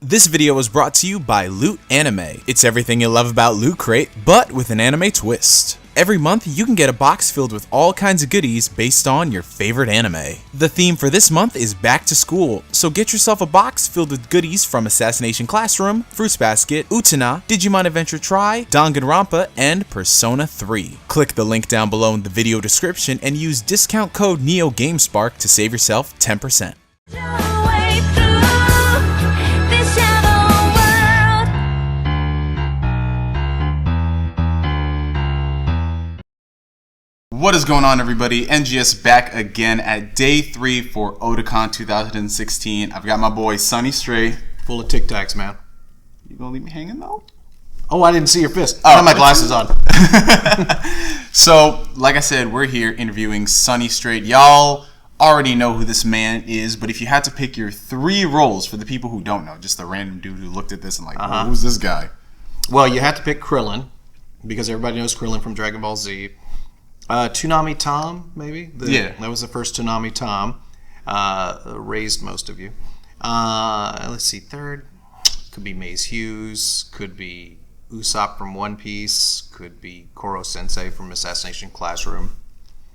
This video was brought to you by Loot Anime. It's everything you love about Loot Crate, but with an anime twist. Every month, you can get a box filled with all kinds of goodies based on your favorite anime. The theme for this month is back to school, so get yourself a box filled with goodies from Assassination Classroom, Fruits Basket, Utena, Digimon Adventure Tri, Danganronpa, and Persona 3. Click the link down below in the video description and use discount code NeoGameSpark to save yourself 10%. What is going on, everybody? NGS back again at day 3 for Otakon 2016. I've got my boy Sonny Strait. Full of Tic Tacs, man. You gonna leave me hanging though? Oh, I didn't see your fist. I have my glasses on. So, like I said, we're here interviewing Sonny Strait. Y'all already know who this man is, but if you had to pick your 3 roles for the people who don't know, just a random dude who looked at this and like, who's this guy? Well, you had to pick Krillin, because everybody knows Krillin from Dragon Ball Z. Toonami Tom, maybe? Yeah. That was the first Toonami Tom. Raised most of you. Let's see, third. Could be Maze Hughes. Could be Usopp from One Piece. Could be Koro Sensei from Assassination Classroom.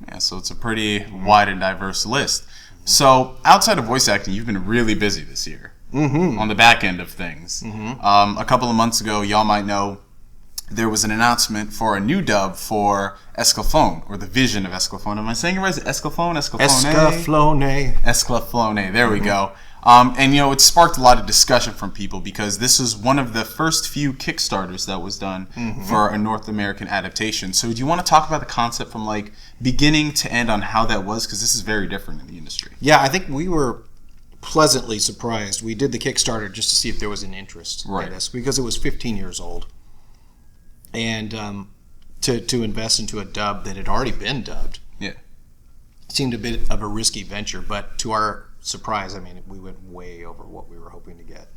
Yeah, so it's a pretty wide and diverse list. So, outside of voice acting, you've been really busy this year. On the back end of things. A couple of months ago, y'all might know, there was an announcement for a new dub for Escaflowne, or the vision of Escaflowne. Am I saying it right? Is it Escaflowne? Escaflowne. There we go. And, you know, it sparked a lot of discussion from people because this was one of the first few Kickstarters that was done for a North American adaptation. So do you want to talk about the concept from, like, beginning to end on how that was? Because this is very different in the industry. Yeah, I think we were pleasantly surprised. We did the Kickstarter just to see if there was an interest in this, because it was 15 years old. And to invest into a dub that had already been dubbed seemed a bit of a risky venture, but to our surprise, I mean, we went way over what we were hoping to get.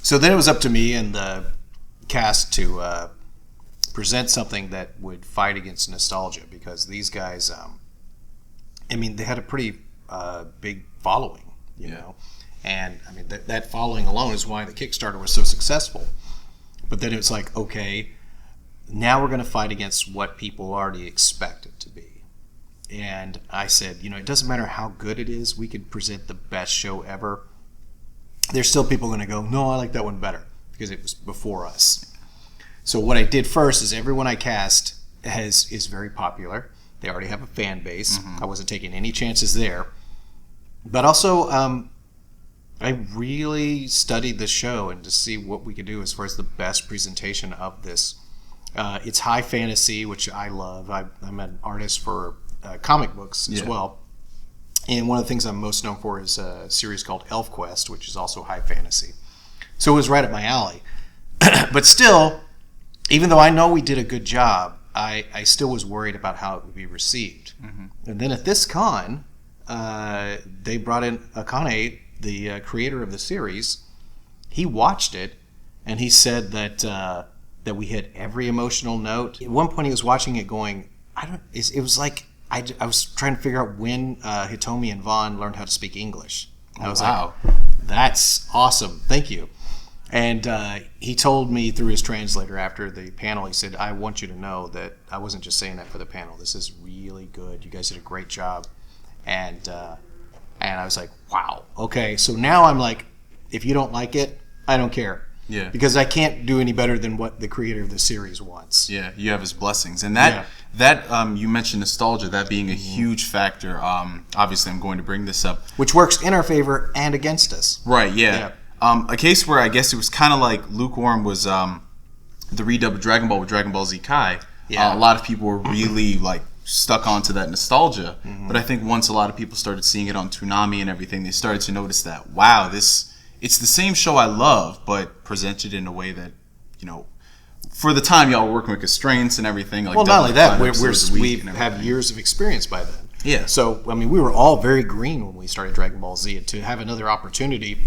So then it was up to me and the cast to present something that would fight against nostalgia, because these guys, I mean, they had a pretty big following, you know, and I mean, that following alone is why the Kickstarter was so successful. But then it was like, okay, now we're going to fight against what people already expect it to be. And I said, you know, it doesn't matter how good it is. We could present the best show ever. There's still people going to go, no, I like that one better, because it was before us. So what I did first is everyone I cast is very popular. They already have a fan base. I wasn't taking any chances there. But also, I really studied the show and to see what we could do as far as the best presentation of this. It's high fantasy, which I love. I'm an artist for comic books as well. And one of the things I'm most known for is a series called ElfQuest, which is also high fantasy. So it was right up my alley. But still, even though I know we did a good job, I still was worried about how it would be received. And then at this con, they brought in Akane, the creator of the series. He watched it, and he said that we hit every emotional note. At one point, he was watching it going, it was like, I was trying to figure out when Hitomi and Vaughn learned how to speak English. I was like, that's awesome. Thank you. And he told me through his translator after the panel, he said, I want you to know that I wasn't just saying that for the panel. This is really good. You guys did a great job. And I was like, wow. Okay, so now I'm like, if you don't like it, I don't care. Yeah. Because I can't do any better than what the creator of the series wants. Yeah, you have his blessings. And that you mentioned nostalgia, that being a huge factor. Obviously, I'm going to bring this up. Which works in our favor and against us. Right, yeah. A case where I guess it was kind of like lukewarm was the redub of Dragon Ball with Dragon Ball Z Kai. A lot of people were really like stuck onto that nostalgia. But I think once a lot of people started seeing it on Toonami and everything, they started to notice that, wow, it's the same show I love, but presented in a way that, you know, for the time y'all were working with constraints and everything. Like, well, not only that, we have years of experience by then. Yeah. So, I mean, we were all very green when we started Dragon Ball Z. To have another opportunity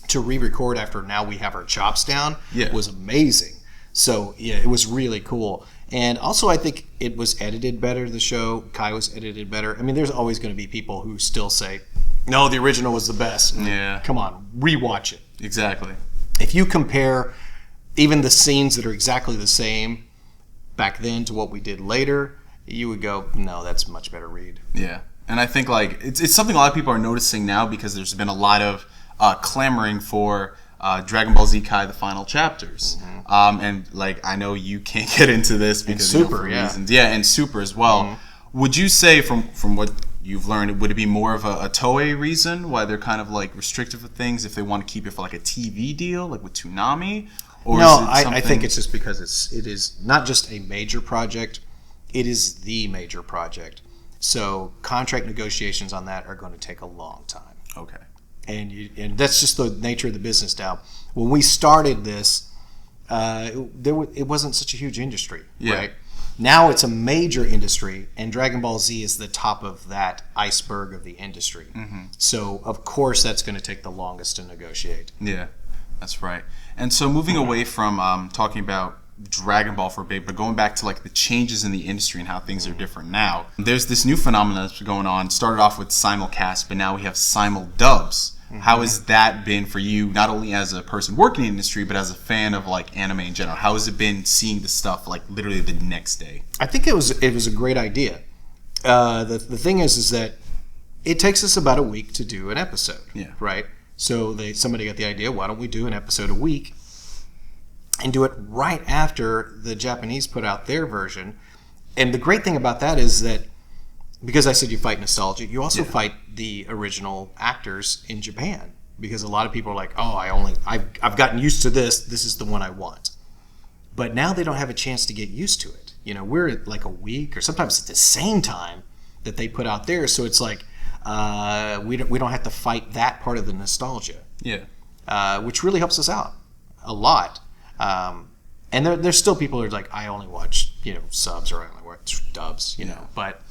to re-record after now we have our chops down was amazing. So, yeah, it was really cool. And also, I think it was edited better, the show. Kai was edited better. I mean, there's always going to be people who still say, no, the original was the best. Yeah. Come on, rewatch it. Exactly. If you compare even the scenes that are exactly the same back then to what we did later, you would go, no, that's a much better read. Yeah. And I think like it's something a lot of people are noticing now because there's been a lot of clamoring for Dragon Ball Z Kai: The Final Chapters. And like I know you can't get into this because and Super, for reasons. Yeah, and Super as well. Would you say from what you've learned, would it be more of a Toei reason why they're kind of like restrictive of things if they want to keep it for like a TV deal, like with Toonami? Or no, is it I think it's just because it is not just a major project, it is the major project. So contract negotiations on that are going to take a long time. Okay. And that's just the nature of the business now. When we started this, it wasn't such a huge industry, right? Now it's a major industry, and Dragon Ball Z is the top of that iceberg of the industry. So, of course, that's going to take the longest to negotiate. Yeah, that's right. And so moving away from talking about Dragon Ball for a bit, but going back to like the changes in the industry and how things are different now, there's this new phenomenon that's going on. Started off with simulcast, but now we have simuldubs. How has that been for you, not only as a person working in the industry, but as a fan of like anime in general? How has it been seeing the stuff like literally the next day? I think it was a great idea. The thing is that it takes us about a week to do an episode. Yeah. Right. So somebody got the idea. Why don't we do an episode a week, and do it right after the Japanese put out their version? And the great thing about that is that, because I said you fight nostalgia, you also fight the original actors in Japan. Because a lot of people are like, oh, I've gotten used to this. This is the one I want. But now they don't have a chance to get used to it. You know, we're at like a week or sometimes at the same time that they put out theirs. So it's like we don't have to fight that part of the nostalgia. Yeah. Which really helps us out a lot. And there's still people who are like, I only watch subs or I only watch dubs. But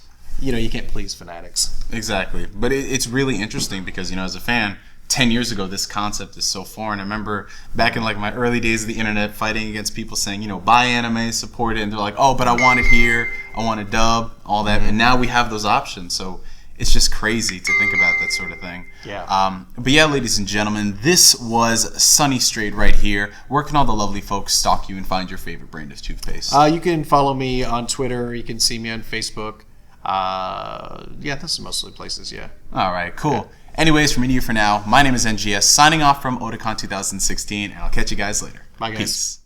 you can't please fanatics. Exactly. But it's really interesting because, as a fan, 10 years ago, this concept is so foreign. I remember back in like my early days of the internet fighting against people saying, buy anime, support it. And they're like, oh, but I want it here. I want a dub, all that. And now we have those options. So it's just crazy to think about that sort of thing. Yeah. But yeah, ladies and gentlemen, this was Sonny Strait right here. Where can all the lovely folks stalk you and find your favorite brand of toothpaste? You can follow me on Twitter. You can see me on Facebook. That's mostly places, yeah. All right, cool. Yeah. Anyways, from me to you for now, my name is NGS, signing off from Otakon 2016, and I'll catch you guys later. Bye, guys. Peace.